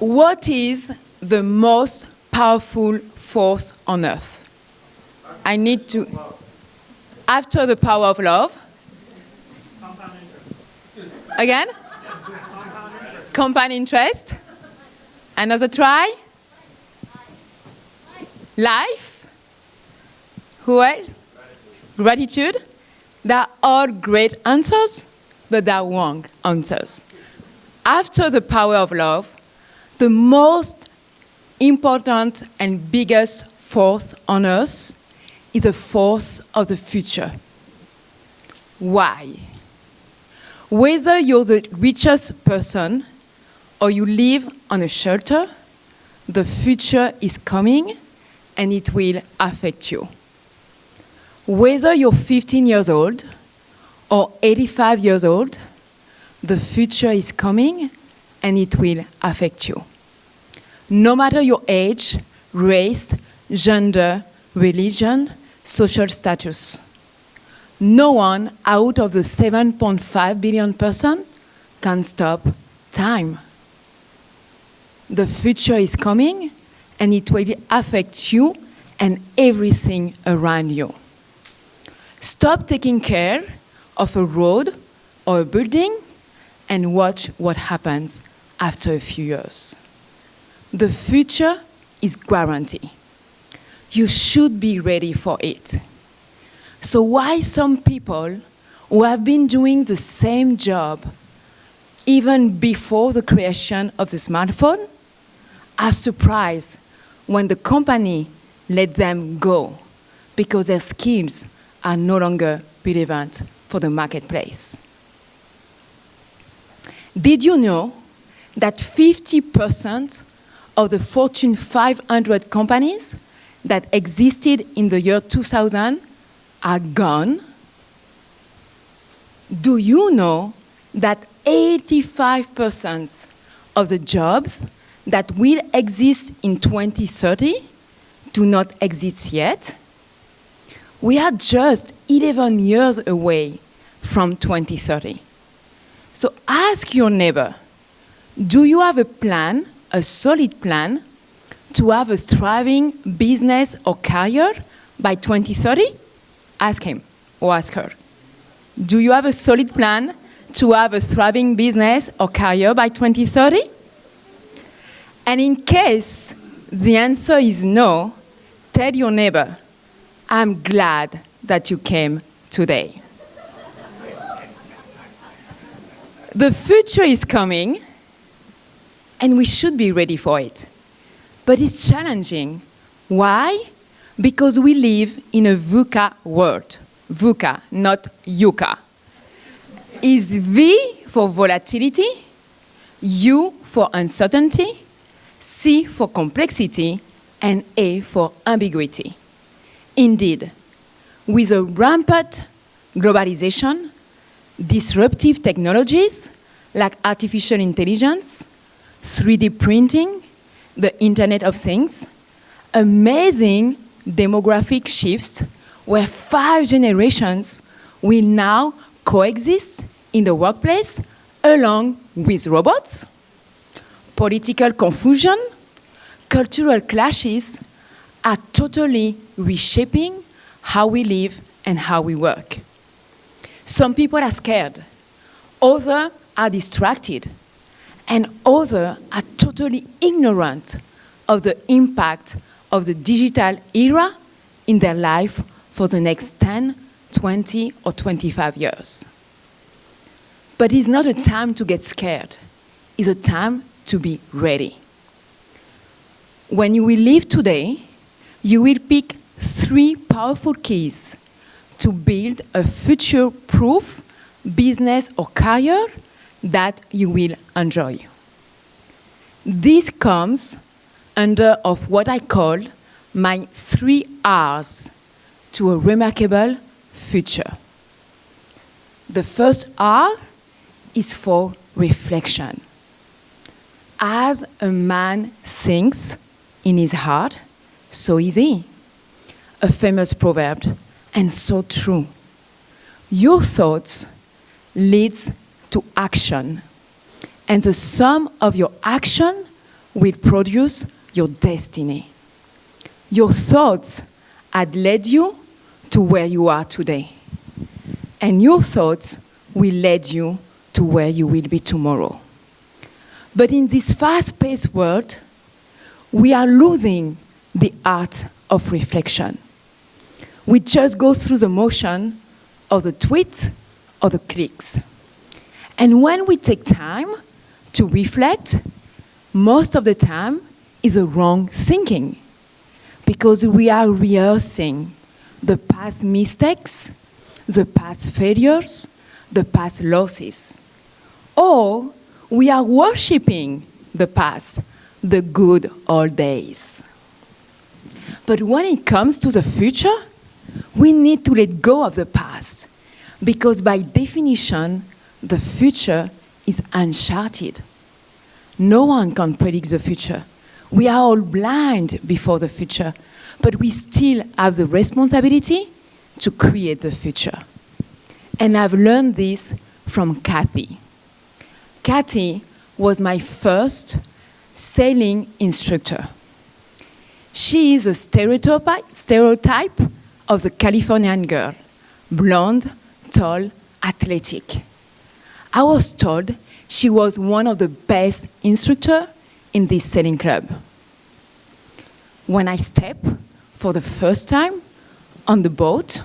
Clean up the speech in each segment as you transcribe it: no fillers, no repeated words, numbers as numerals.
What is the most powerful force on earth? I need to... After the power of love? Again? Compound interest. Another try? Life. Who else? Gratitude. They are all great answers, but they are wrong answers. After the power of love, the most important and biggest force on earth is the force of the future. Why? Whether you're the richest person or you live on a shelter, the future is coming and it will affect you. Whether you're 15 years old or 85 years old, the future is coming and it will affect you. No matter your age, race, gender, religion, social status. No one out of the 7.5 billion person can stop time. The future is coming and it will affect you and everything around you. Stop taking care of a road or a building and watch what happens after a few years. The future is guaranteed. You should be ready for it. So why some people who have been doing the same job even before the creation of the smartphone are surprised when the company let them go because their skills are no longer relevant for the marketplace? Did you know that 50% of the Fortune 500 companies that existed in the year 2000 are gone? Do you know that 85% of the jobs that will exist in 2030 do not exist yet? We are just 11 years away from 2030. So ask your neighbor, do you have a plan, a solid plan, to have a thriving business or career by 2030? Ask him or ask her. Do you have a solid plan to have a thriving business or career by 2030? And in case the answer is no, tell your neighbor, I'm glad that you came today. The future is coming, and we should be ready for it. But it's challenging. Why? Because we live in a VUCA world. VUCA, not YUCA. Is V for volatility, U for uncertainty, C for complexity, and A for ambiguity. Indeed, with a rampant globalization, disruptive technologies like artificial intelligence, 3D printing, the Internet of Things, amazing demographic shifts where 5 generations will now coexist in the workplace along with robots, political confusion, cultural clashes are totally reshaping how we live and how we work. Some people are scared, others are distracted, and others are totally ignorant of the impact of the digital era in their life for the next 10, 20, or 25 years. But it's not a time to get scared. It's a time to be ready. When you will live today, you will pick 3 powerful keys to build a future-proof business or career that you will enjoy. This comes under of what I call my 3 R's to a remarkable future. The first R is for reflection. As a man thinks in his heart, so is he. A famous proverb, and so true. Your thoughts leads to action, and the sum of your action will produce your destiny. Your thoughts had led you to where you are today. And your thoughts will lead you to where you will be tomorrow. But in this fast-paced world, we are losing the art of reflection. We just go through the motion of the tweets or the clicks. And when we take time to reflect, most of the time is the wrong thinking, because we are rehearsing the past mistakes, the past failures, the past losses. Or we are worshiping the past, the good old days. But when it comes to the future, we need to let go of the past, because by definition, the future is uncharted. No one can predict the future. We are all blind before the future, but we still have the responsibility to create the future. And I've learned this from Kathy. Kathy was my first sailing instructor. She is a stereotype of the Californian girl, blonde, tall, athletic. I was told she was one of the best instructors in this sailing club. When I stepped for the first time on the boat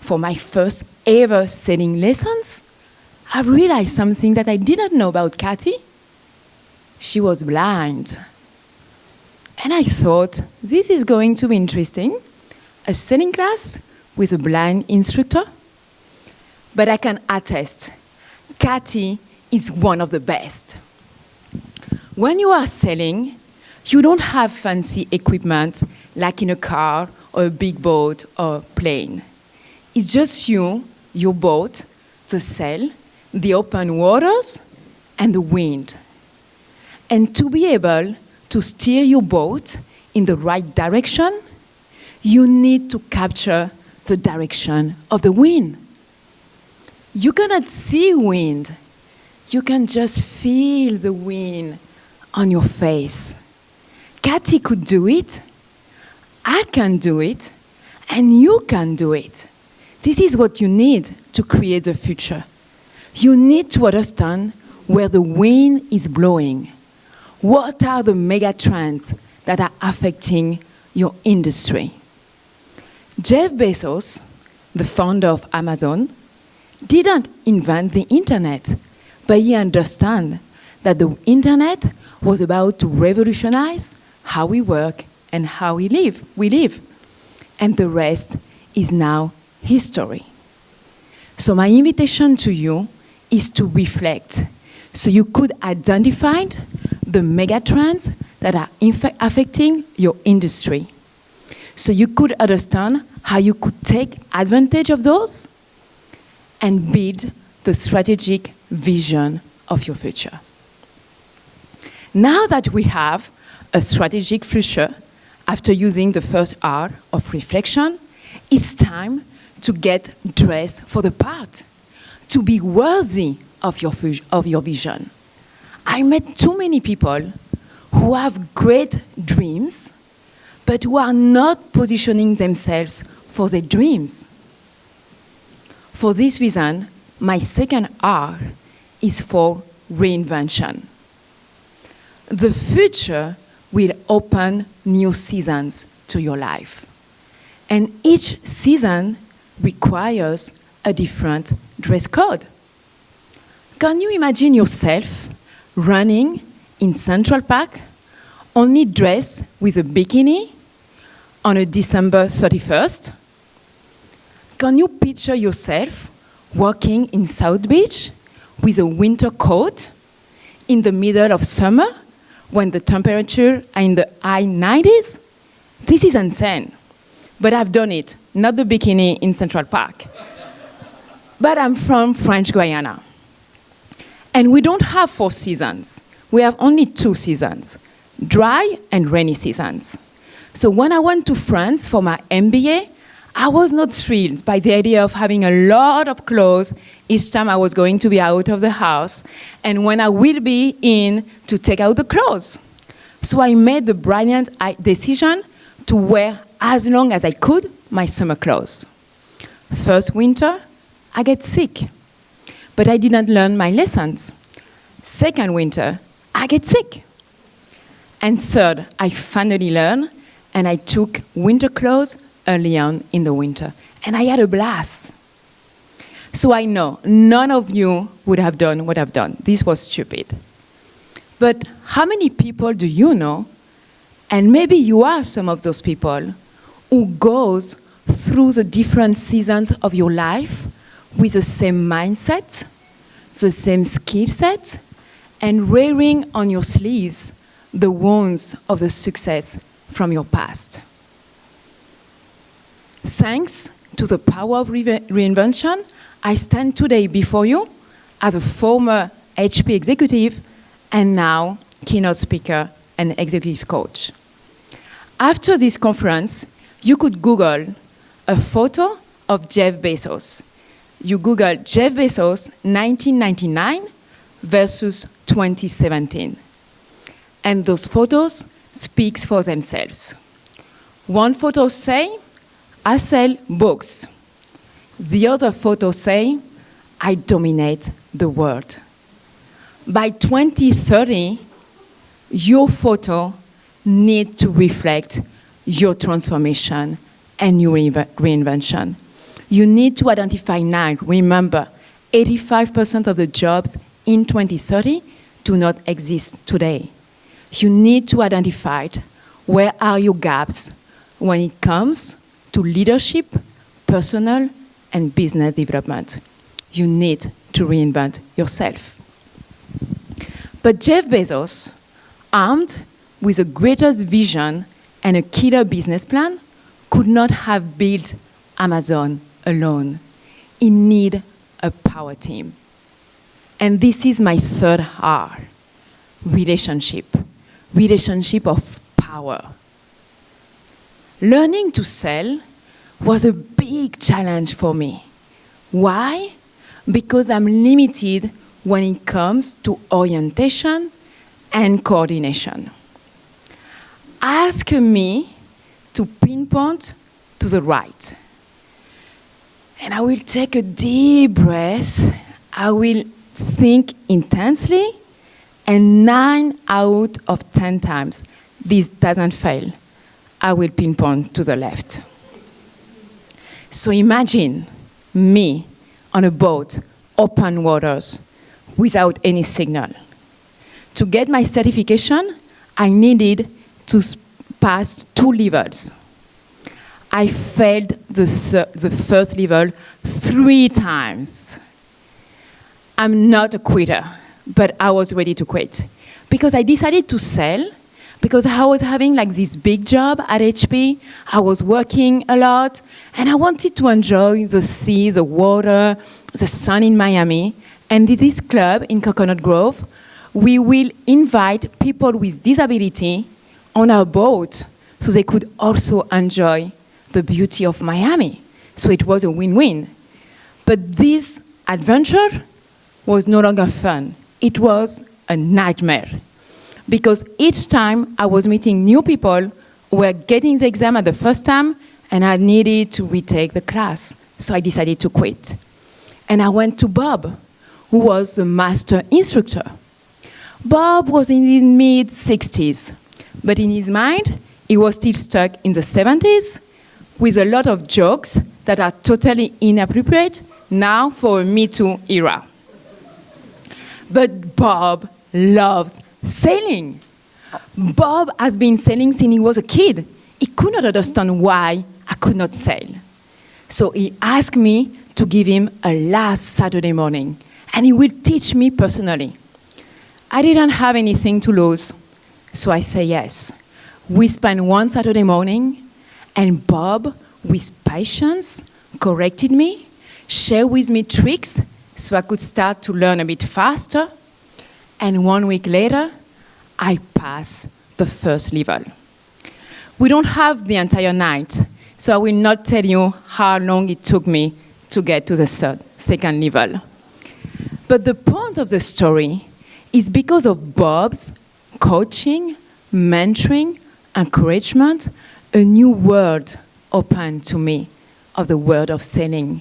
for my first ever sailing lessons, I realized something that I didn't know about Kathy. She was blind. And I thought, this is going to be interesting, a sailing class with a blind instructor. But I can attest, Kathy is one of the best. When you are sailing, you don't have fancy equipment like in a car or a big boat or plane. It's just you, your boat, the sail, the open waters, and the wind. And to be able to steer your boat in the right direction, you need to capture the direction of the wind. You cannot see wind. You can just feel the wind on your face. Kathy could do it. I can do it. And you can do it. This is what you need to create the future. You need to understand where the wind is blowing. What are the mega trends that are affecting your industry? Jeff Bezos, the founder of Amazon, didn't invent the internet, but he understood that the internet was about to revolutionize how we work and how we live. And the rest is now history. So my invitation to you is to reflect, so you could identify the mega trends that are affecting your industry. So you could understand how you could take advantage of those and build the strategic vision of your future. Now that we have a strategic future, after using the first R of reflection, it's time to get dressed for the part, to be worthy of your vision. I met too many people who have great dreams, but who are not positioning themselves for their dreams. For this reason, my second R is for reinvention. The future will open new seasons to your life. And each season requires a different dress code. Can you imagine yourself running in Central Park, only dressed with a bikini on a December 31st? Can you picture yourself walking in South Beach with a winter coat in the middle of summer when the temperature are in the high 90s? This is insane. But I've done it, not the bikini in Central Park. But I'm from French Guiana. And we don't have 4 seasons. We have only 2 seasons, dry and rainy seasons. So when I went to France for my MBA, I was not thrilled by the idea of having a lot of clothes each time I was going to be out of the house, and when I will be in, to take out the clothes. So I made the brilliant decision to wear as long as I could my summer clothes. First winter, I get sick, but I didn't learn my lessons. Second winter, I get sick. And third, I finally learned, and I took winter clothes early on in the winter. And I had a blast. So I know none of you would have done what I've done. This was stupid. But how many people do you know, and maybe you are some of those people, who goes through the different seasons of your life with the same mindset, the same skill set, and wearing on your sleeves the wounds of the success from your past? Thanks to the power of reinvention, I stand today before you as a former HP executive and now keynote speaker and executive coach. After this conference, you could Google a photo of Jeff Bezos. You Google Jeff Bezos 1999 versus 2017. And those photos speak for themselves. One photo say, I sell books. The other photo say, I dominate the world. By 2030, your photo needs to reflect your transformation and your reinvention. You need to identify 9. Remember, 85% of the jobs in 2030 do not exist today. You need to identify where are your gaps when it comes to leadership, personal, and business development. You need to reinvent yourself. But Jeff Bezos, armed with the greatest vision and a killer business plan, could not have built Amazon alone. He needed a power team. And this is my third R, relationship. Relationship of power. Learning to sell was a big challenge for me. Why? Because I'm limited when it comes to orientation and coordination. Ask me to pinpoint to the right. And I will take a deep breath. I will think intensely, and 9 out of 10 times, this doesn't fail, I will pinpoint to the left. So imagine me on a boat, open waters, without any signal. To get my certification, I needed to pass 2 levels. I failed the first level 3 times. I'm not a quitter, but I was ready to quit. Because I decided to sell, because I was having like this big job at HP, I was working a lot, and I wanted to enjoy the sea, the water, the sun in Miami. And in this club in Coconut Grove, we will invite people with disability on our boat so they could also enjoy the beauty of Miami. So it was a win-win. But this adventure was no longer fun. It was a nightmare. Because each time I was meeting new people who were getting the exam at the first time, and I needed to retake the class. So I decided to quit. And I went to Bob, who was the master instructor. Bob was in his mid-60s, but in his mind, he was still stuck in the 70s with a lot of jokes that are totally inappropriate now for a Me Too era. But Bob loves sailing. Bob has been sailing since he was a kid. He could not understand why I could not sail. So he asked me to give him a last Saturday morning, and he will teach me personally. I didn't have anything to lose, so I say yes. We spent one Saturday morning, and Bob, with patience, corrected me, shared with me tricks so I could start to learn a bit faster. And 1 week later, I passed the first level. We don't have the entire night. So I will not tell you how long it took me to get to the second level. But the point of the story is because of Bob's coaching, mentoring, encouragement, a new world opened to me of the world of selling.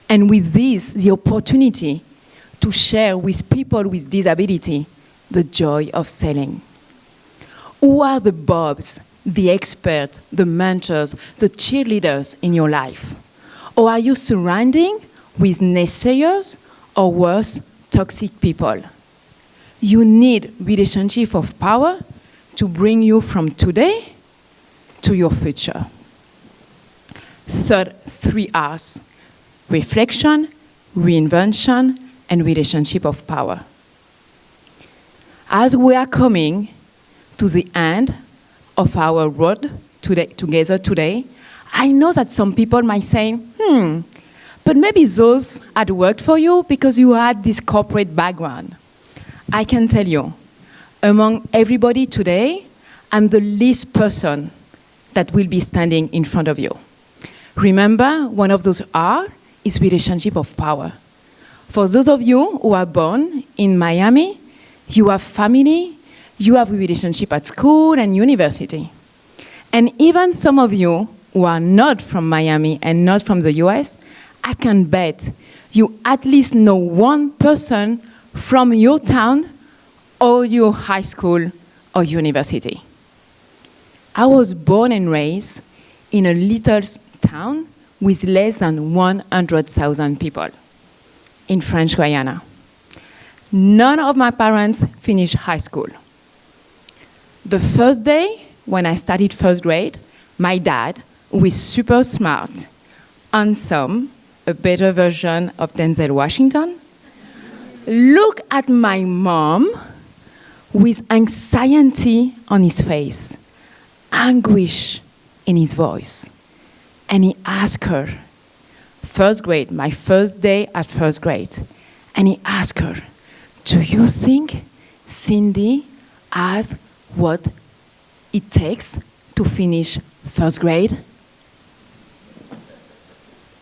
And with this, the opportunity to share with people with disability the joy of selling. Who are the Bobs, the experts, the mentors, the cheerleaders in your life? Or are you surrounding with naysayers or worse, toxic people? You need relationship of power to bring you from today to your future. Third, 3 R's: reflection, reinvention, and relationship of power. As we are coming to the end of our road together today, I know that some people might say, but maybe those had worked for you because you had this corporate background. I can tell you, among everybody today, I'm the least person that will be standing in front of you. Remember, one of those R is relationship of power. For those of you who are born in Miami, you have family, you have a relationship at school and university. And even some of you who are not from Miami and not from the US, I can bet you at least know one person from your town or your high school or university. I was born and raised in a little town with less than 100,000 people in French Guiana. None of my parents finished high school. The first day when I started first grade, my dad, who is super smart, handsome, a better version of Denzel Washington, looked at my mom with anxiety on his face, anguish in his voice. And he asked her, first grade, my first day at first grade, and he asked her, do you think Cindy has what it takes to finish first grade?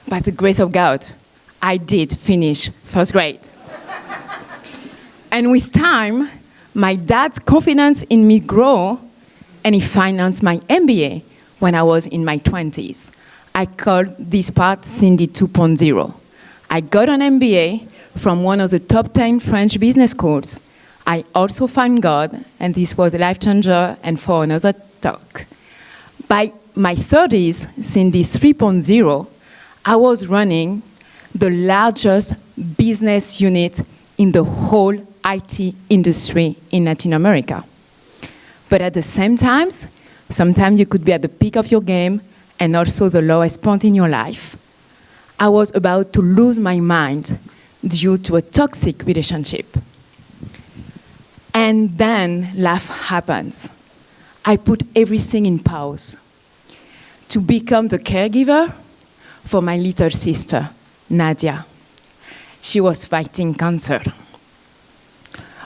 By the grace of God, I did finish first grade. And with time, my dad's confidence in me grew, and he financed my MBA when I was in my 20s. I called this part Cindy 2.0. I got an MBA from one of the top 10 French business schools. I also found God, and this was a life changer and for another talk. By my 30s, Cindy 3.0, I was running the largest business unit in the whole IT industry in Latin America. But at the same time, sometimes you could be at the peak of your game and also the lowest point in your life. I was about to lose my mind due to a toxic relationship. And then life happens. I put everything in pause to become the caregiver for my little sister, Nadia. She was fighting cancer.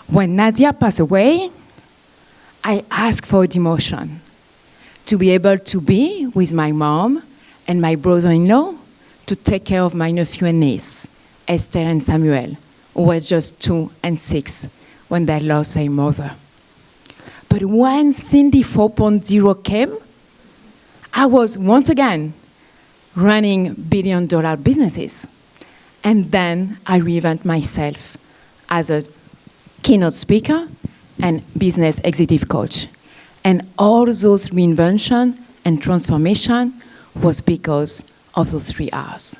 When Nadia passed away, I asked for a demotion to be able to be with my mom and my brother-in-law to take care of my nephew and niece, Esther and Samuel, who were just 2 and 6 when they lost their mother. But when Cindy 4.0 came, I was once again running billion-dollar businesses. And then I reinvented myself as a keynote speaker and business executive coach. And all those reinvention and transformation was because of those 3 R's.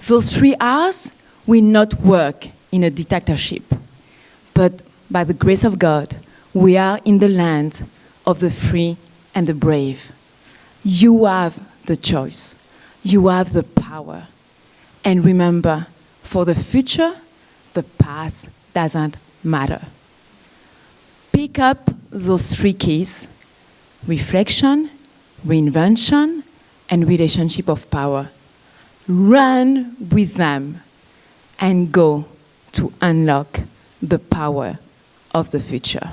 Those 3 R's will not work in a dictatorship, but by the grace of God, we are in the land of the free and the brave. You have the choice. You have the power. And remember, for the future, the past doesn't matter. Pick up those 3 keys: reflection, reinvention, and relationship of power. Run with them and go to unlock the power of the future.